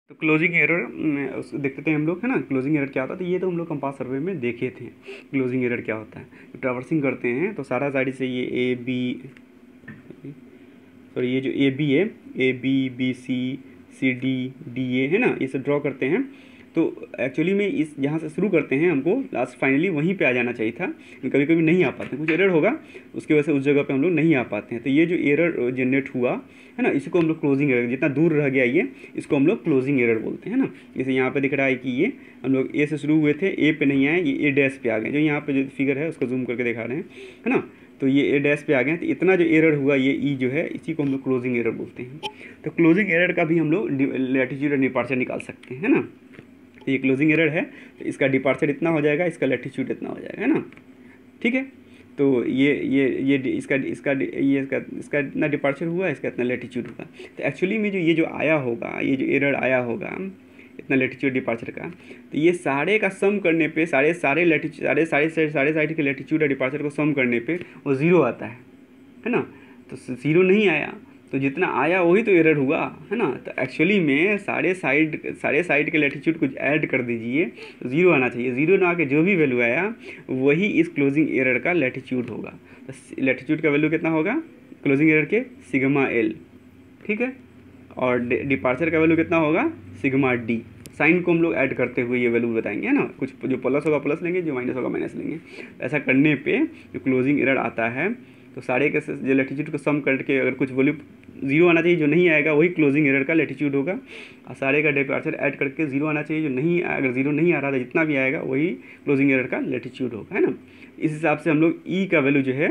तो closing error देखते हैं हम लोग, है ना। क्लोजिंग एरर क्या होता है, तो ये तो हम लोग कंपास सर्वे में देखे थे। क्लोजिंग एरर क्या होता है, तो ट्रैवर्सिंग करते हैं तो सारा साइड से ये ए बी, सॉरी ये जो ए बी है, A B B C D D A, है ना, ये सब ड्रॉ करते हैं। तो एक्चुअली में इस जहाँ से शुरू करते हैं हमको लास्ट फाइनली वहीं पे आ जाना चाहिए था, कभी कभी नहीं आ पाते, कुछ एरर होगा उसकी वजह से उस जगह पे हम लोग नहीं आ पाते हैं। तो ये जो एरर जनरेट हुआ है ना, इसी को हम लोग क्लोजिंग एरर, जितना दूर रह गया ये, इसको हम लोग क्लोजिंग एरर बोलते हैं ना। जैसे यहाँ पे दिख रहा है कि ये हम लोग ए से शुरू हुए थे, ए पे नहीं आए, ये ए डैश पे आ गए, जो यहाँ पे जो फिगर है उसको जूम करके दिखा रहे हैं, है ना। तो ये ए डैश पे आ गए, तो इतना जो एरर हुआ ये ई जो है, इसी को हम लोग क्लोजिंग एरर बोलते हैं। तो क्लोजिंग एरर का भी हम लोग लैटिट्यूड और डिपार्चर निकाल सकते हैं, है ना। तो ये क्लोजिंग एरर है, तो इसका डिपार्चर इतना हो जाएगा, इसका लैटिट्यूड इतना हो जाएगा, है ना। ठीक है, तो ये इसका इतना डिपार्चर हुआ, इसका इतना लैटिट्यूड हुआ। तो एक्चुअली में ये जो आया होगा, ये जो एरर आया होगा इतना लैटिट्यूड डिपार्चर का, तो ये सारे का सम करने पे सारे साइड के लैटिट्यूड और डिपार्चर को सम करने पे वो ज़ीरो आता है ना। तो ज़ीरो नहीं आया, तो जितना आया वही तो एरर हुआ, है ना। तो एक्चुअली में सारे साइड के लैटिट्यूड कुछ ऐड कर दीजिए, तो ज़ीरो आना चाहिए। ज़ीरो ना आके जो भी वैल्यू आया वही इस क्लोजिंग एरर का लैटिट्यूड होगा। तो लैटिट्यूड का वैल्यू कितना होगा क्लोजिंग एरर के, सिग्मा एल, ठीक है। और डिपार्चर का वैल्यू कितना होगा, सिग्मा डी। साइन को हम लोग ऐड करते हुए ये वैल्यू बताएंगे, है ना। कुछ जो प्लस होगा प्लस लेंगे, जो माइनस होगा माइनस लेंगे। ऐसा करने पे जो क्लोजिंग एरर आता है, तो सारे के जो लैटिट्यूड को सम करके अगर कुछ वैल्यू जीरो आना चाहिए, जो नहीं आएगा वही क्लोजिंग एरर का लैटिट्यूड होगा। और सारे का डिपार्चर ऐड करके जीरो आना चाहिए, जो नहीं, अगर जीरो नहीं आ रहा था जितना भी आएगा वही क्लोजिंग एरर का लैटिट्यूड होगा, है ना। इस हिसाब से हम लोग ई का वैल्यू जो है,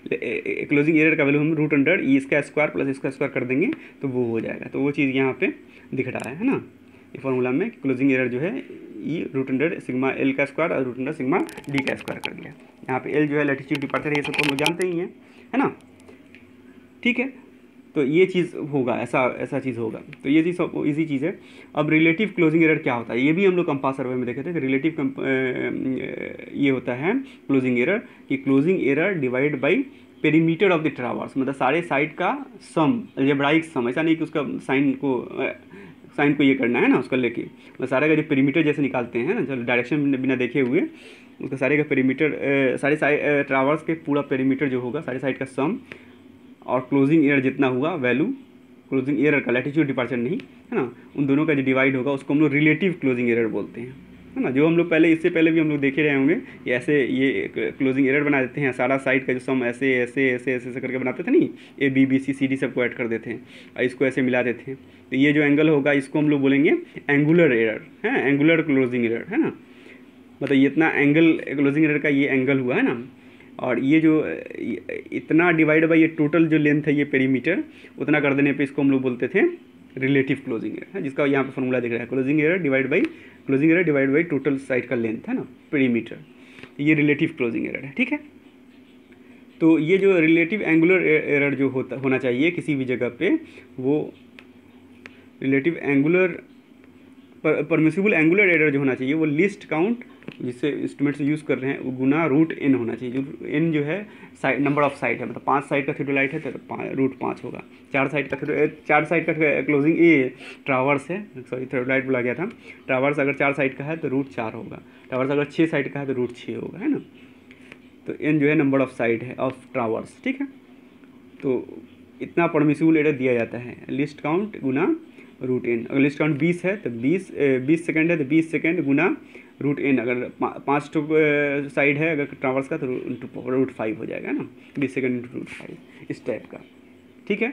क्लोजिंग एरर का वैल्यू हम रूट अंडर ई इसका स्क्वायर प्लस इसका स्क्वायर कर देंगे तो वो हो जाएगा। तो वो चीज़ यहाँ पे दिख रहा है ना, ये फॉर्मूला में क्लोजिंग एरर जो है ई रूट अंडर सिग्मा एल का स्क्वायर और रूट अंडर सिग्मा डी का स्क्वायर कर दिया। यहाँ पे एल जो है लैटिट्यूड डिपार्चर है, ये सब तो हम लोग जानते ही हैं, है ना। ठीक है, तो ये चीज़ होगा, ऐसा चीज़ होगा। तो ये चीज़ सब इजी चीज़ है। अब रिलेटिव क्लोजिंग एरर क्या होता है, ये भी हम लोग कंपास सर्वे में देखे थे कि रिलेटिव ये होता है क्लोजिंग एरर, कि closing error divide by perimeter of the traverse, मतलब सारे साइड का सम, अलजेब्राइक सम। ऐसा नहीं कि उसका साइन को ये करना है ना, उसका लेके मतलब सारे का जो पेरीमीटर जैसे निकालते हैं ना, चलो डायरेक्शन बिना देखे हुए उसका सारे का पेरीमीटर, सारे ट्रावर्स के पूरा पेरीमीटर जो होगा सारे साइड का सम, और क्लोजिंग एरर जितना हुआ वैल्यू, क्लोजिंग एरर का लैटिट्यूड डिपार्चर नहीं, है ना, उन दोनों का जो डिवाइड होगा उसको हम लोग रिलेटिव क्लोजिंग एरर बोलते हैं, है ना। जो हम लोग पहले, इससे पहले भी हम लोग देखे रहे होंगे, ये ऐसे ये क्लोजिंग एरर बना देते हैं, सारा साइड का जो सम ऐसे ऐसे ऐसे ऐसे ऐसे करके बनाते थे नहीं, A B B C D सबको ऐड कर देते हैं और इसको ऐसे मिला देते हैं। तो ये जो एंगल होगा इसको हम लोग बोलेंगे एंगुलर एरर, है, एंगुलर क्लोजिंग एरर, है ना। मतलब ये इतना एंगल क्लोजिंग एरर का ये एंगल हुआ, है ना। और ये जो इतना डिवाइड बाई ये टोटल जो लेंथ है ये पेरीमीटर, उतना कर देने पे इसको हम लोग बोलते थे रिलेटिव क्लोजिंग एरर, है, जिसका यहाँ पे फॉर्मूला दिख रहा है, closing error divide by total side का लेंथ, है ना, पेरीमीटर। ये रिलेटिव क्लोजिंग एरर है, ठीक है। तो ये जो रिलेटिव एंगुलर एरर जो होना चाहिए किसी भी जगह पे, वो relative angular permissible angular error जो होना चाहिए वो लिस्ट काउंट, जिससे इंस्ट्रूमेंट से यूज़ कर रहे हैं, वो गुना रूट एन होना चाहिए। जो एन जो है साइड, नंबर ऑफ साइड है, मतलब 5 साइड का थियोडोलाइट है तो रूट 5 होगा। 4 साइड का क्लोजिंग ये ट्रावर्स है, सॉरी थियोडोलाइट बोला गया था। ट्रावर्स अगर 4 साइड का है तो रूट 4 होगा, ट्रावर्स अगर 6 साइड का है तो रूट 6 होगा, है ना। तो एन जो है नंबर ऑफ साइड है ऑफ ट्रावर्स, ठीक है। तो इतना परमिसिबल एरर दिया जाता है, लिस्ट काउंट गुना रूट एन। अगर लिस्ट काउंट 20 है तो 20 सेकेंड है तो 20 सेकेंड गुना रूट एन। अगर 5 साइड है अगर ट्रावर्स का तो रूट 5 हो जाएगा ना, 20 सेकेंड इंटू रूट 5, इस टाइप का, ठीक है।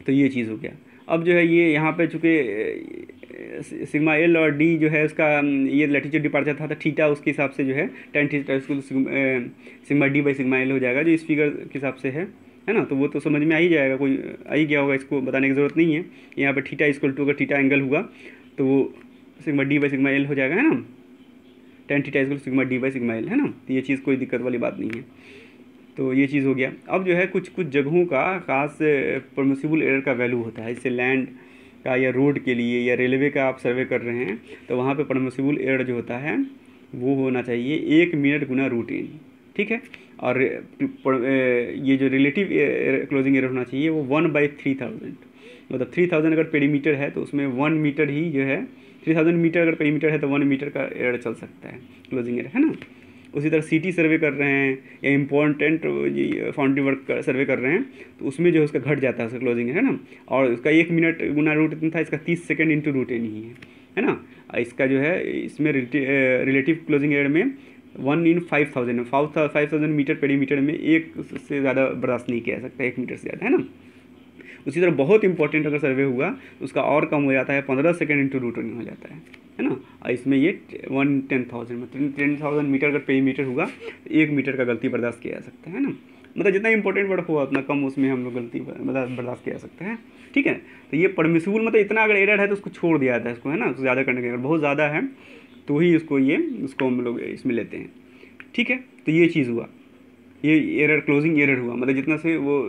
तो ये चीज़ हो गया। अब जो है ये यहाँ पे चूँकि सिग्मा एल और डी जो है उसका ये लैटिट्यूड डिपार्चर था, तो थीटा उसके हिसाब से जो है tan थीटा उसको sigma D by sigma L हो जाएगा, जो इस फिगर के हिसाब से है ना। तो वो तो समझ में आ ही जाएगा, कोई आ ही गया होगा, इसको बताने की ज़रूरत नहीं है। यहाँ पे थीटा इक्वल टू अगर थीटा एंगल हुआ तो वो sigma D by sigma L हो जाएगा, है ना। tan theta equal sigma D by sigma L, है ना। तो ये चीज़ कोई दिक्कत वाली बात नहीं है। तो ये चीज़ हो गया। अब जो है कुछ जगहों का खास परमिसिबल एरर का वैल्यू होता है, जैसे लैंड का या रोड के लिए या रेलवे का आप सर्वे कर रहे हैं, तो वहाँ पे परमिसिबल एरर जो होता है वो होना चाहिए 1 मिनट गुना रूट एन, ठीक है। और ये जो रिलेटिव क्लोजिंग एरर होना चाहिए वो 1/3000, मतलब 3000 अगर पेरीमीटर है तो उसमें 1 मीटर ही जो है, 3000 मीटर अगर पेरीमीटर है तो 1 मीटर का एरर चल सकता है, क्लोजिंग एरर, है ना। उसी तरह सिटी सर्वे कर रहे हैं या इम्पोर्टेंट फाउंड्री वर्क सर्वे कर रहे हैं तो उसमें जो है उसका घट जाता है उसका क्लोजिंग, है ना। और उसका 1 मिनट गुना रूट इतना था, इसका 30 सेकेंड इंटू रूट एन ही है ना। इसका जो है इसमें रिलेटिव क्लोजिंग एरर में 1 in 5000 5000 मीटर पेरीमीटर में एक से ज़्यादा बर्दाश्त नहीं किया जा सकता, 1 मीटर से ज़्यादा, है ना। उसी तरह बहुत इंपॉर्टेंट अगर सर्वे हुआ उसका और कम हो जाता है, 15 सेकेंड इंटू रूट एन हो जाता है ना। और इसमें ये 1/10,000 मतलब 10,000 मीटर अगर पेरीमीटर हुआ तो 1 मीटर का गलती बर्दाश्त किया जा सकता है ना। मतलब जितना इंपॉर्टेंट वर्क हुआ उतना कम उसमें हम लोग गलती बर्दाश्त किया जा सकता है, ठीक है। तो ये परमिसिबल मतलब इतना अगर एरर है तो उसको छोड़ दिया जाता है इसको, है ना। ज़्यादा करने के अगर बहुत ज़्यादा है तो ही उसको हम लोग इसमें लेते हैं, ठीक है। तो ये चीज़ हुआ, ये एरर क्लोजिंग एरर हुआ, मतलब जितना से वो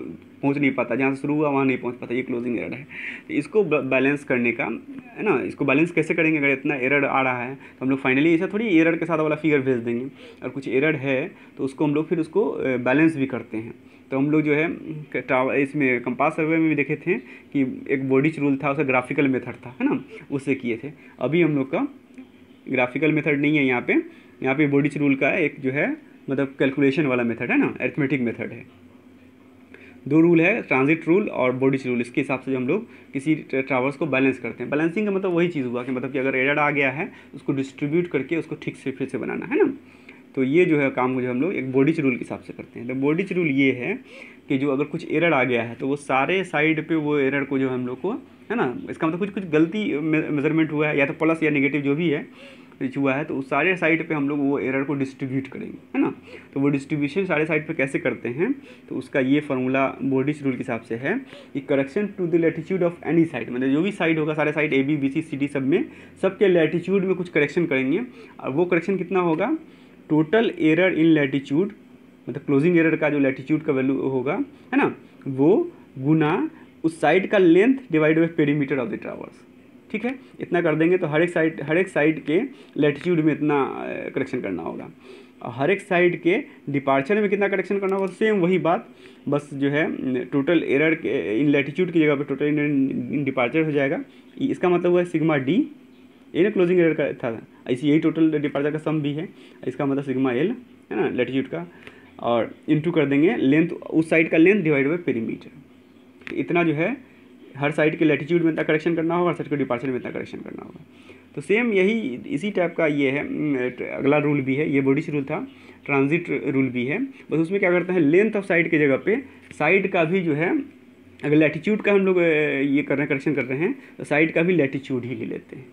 पहुंच नहीं पाता, जहाँ से शुरू हुआ वहाँ नहीं पहुंच पाता, ये क्लोजिंग एरर है। तो इसको बैलेंस करने का, है ना, इसको बैलेंस कैसे करेंगे। अगर इतना एरर आ रहा है तो हम लोग फाइनली ऐसा थोड़ी एरर के साथ वाला फिगर भेज देंगे, और कुछ एरर है तो उसको हम लोग फिर उसको बैलेंस भी करते हैं। तो हम लोग जो है इसमें कंपास सर्वे में भी देखे थे कि एक बॉडिच रूल था, उसका ग्राफिकल मेथड था, है ना, उससे किए थे। अभी हम लोग का ग्राफिकल मेथड नहीं है यहाँ पे बॉडिच रूल का एक जो है मतलब कैलकुलेशन वाला मेथड है ना, अरिथमेटिक मेथड है। 2 रूल है, ट्रांजिट रूल और बॉडिच रूल। इसके हिसाब से जो हम लोग किसी ट्रावर्स को बैलेंस करते हैं। बैलेंसिंग का मतलब वही चीज़ हुआ कि मतलब कि अगर एरर आ गया है उसको डिस्ट्रीब्यूट करके उसको ठीक से फिर से बनाना, है ना। तो ये जो है काम जो हम लोग एक बॉडिच रूल के हिसाब से करते हैं। तो बॉडिच रूल ये है कि जो अगर कुछ एरर आ गया है तो वो सारे साइड पे वो एरर को जो हम लोग को, है ना, इसका मतलब कुछ गलती मेजरमेंट हुआ है या तो प्लस या नेगेटिव जो भी है हुआ है तो उस सारे साइड पे हम लोग वो एरर को डिस्ट्रीब्यूट करेंगे, है ना। तो वो डिस्ट्रीब्यूशन सारे साइड पे कैसे करते हैं, तो उसका ये फार्मूला बॉडिच रूल के हिसाब से है कि correction to the latitude of any side, मतलब जो भी साइड होगा सारे साइड AB BC CD सब में सबके लैटिट्यूड में कुछ करेक्शन करेंगे। और वो करेक्शन कितना होगा, टोटल एरर इन लैटिट्यूड, मतलब क्लोजिंग एरर का जो लैटिट्यूड का वैल्यू होगा, है ना, वो गुना उस साइड का length divide by perimeter of the traverse, ठीक है। इतना कर देंगे तो हर एक साइड के लैटिट्यूड में इतना करेक्शन करना होगा, और हर एक साइड के डिपार्चर में कितना करेक्शन करना होगा। सेम वही बात, बस जो है टोटल एरर के इन लैटिट्यूड की जगह पे टोटल इन डिपार्चर हो जाएगा। इसका मतलब हुआ सिग्मा D, ये ना क्लोजिंग एरर का था, ऐसी यही टोटल डिपार्चर का सम भी है, इसका मतलब सिग्मा L, है ना, लैटिट्यूड का, और इनटू कर देंगे लेंथ, उस साइड का लेंथ डिवाइड बाई पेरीमीटर। इतना जो है हर साइड के लैटिट्यूड में इतना करेक्शन करना होगा, हर साइड के डिपार्चर में इतना करेक्शन करना होगा। तो सेम यही इसी टाइप का ये है, अगला रूल भी है, ये बॉडिच रूल था, ट्रांजिट रूल भी है। बस उसमें क्या करते हैं, लेंथ ऑफ साइड की जगह पे साइड का भी जो है, अगर लैटिट्यूड का हम लोग ये कर रहे हैं करेक्शन कर रहे हैं तो साइड का भी लैटिट्यूड ही ले लेते हैं,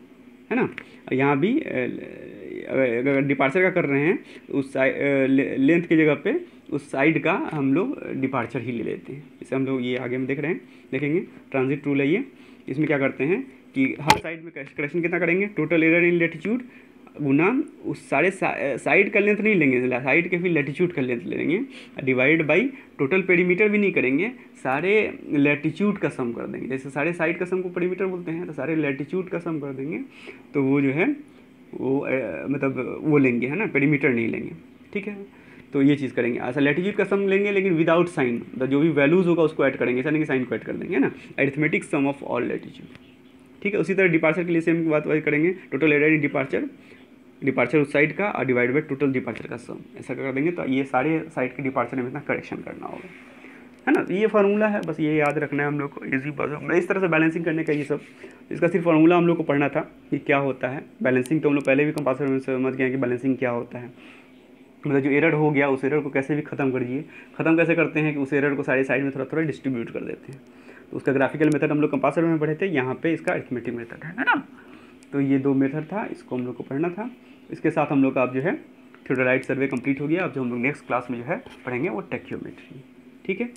है ना। यहाँ भी अगर डिपार्चर का कर रहे हैं तो उस लेंथ की जगह पे उस साइड का हम लोग डिपार्चर ही ले लेते हैं। इसे हम लोग ये आगे में देखेंगे ट्रांजिट रूल है ये। इसमें क्या करते हैं कि हर साइड में करेक्शन कितना करेंगे, टोटल एरर इन लैटिट्यूड गुना उस सारे साइड का लेंथ नहीं लेंगे, साइड के फिर लैटिट्यूड का लेंथ ले लेंगे, डिवाइड बाई टोटल पेरीमीटर भी नहीं करेंगे, सारे लैटिट्यूड का सम कर देंगे। जैसे सारे साइड का सम को पेरीमीटर बोलते हैं तो सारे लैटिट्यूड का सम कर देंगे, तो वो जो है वो मतलब वो लेंगे, है ना, पेरीमीटर नहीं लेंगे, ठीक है। तो ये चीज़ करेंगे। अच्छा, लैटिट्यूड का सम लेंगे लेकिन विदाउट साइन, मतलब जो भी वैल्यूज़ होगा उसको ऐड करेंगे, ऐसा नहीं कि साइन को ऐड कर देंगे, है ना, arithmetic sum of all latitude, ठीक है। उसी तरह डिपार्चर के लिए सेम बात वही करेंगे, टोटल एरर इन डिपार्चर उस साइड का और डिवाइड बाई टोटल डिपार्चर का सम, ऐसा कर देंगे। तो ये सारे साइड के डिपार्चर में इतना करेक्शन करना होगा, है ना। तो ये फार्मूला है, बस ये याद रखना है हम लोग को, इजी बस इस तरह से बैलेंसिंग करने का ये सब। इसका सिर्फ फार्मूला हम लोग को पढ़ना था कि क्या होता है बैलेंसिंग। तो हम लोग पहले भी कंपास सर्वे में समझ गए कि बैलेंसिंग क्या होता है, मतलब जो एरर हो गया उस एरर को कैसे भी ख़त्म करिए। ख़त्म कैसे करते हैं कि उस एरर को सारे साइड में थोड़ा थोड़ा डिस्ट्रीब्यूट कर देते हैं। तो उसका ग्राफिकल मेथड हम लोग कंपास सर्वे में पढ़े थे, यहाँ पे इसका अरिथमेटिक मेथड है ना। तो ये 2 मेथड था, इसको हम लोग को पढ़ना था। इसके साथ हम लोग का अब जो है थियोडोलाइट सर्वे कंप्लीट हो गया। अब जो हम लोग नेक्स्ट क्लास में जो है पढ़ेंगे वो टैक्योमेट्री, ठीक है।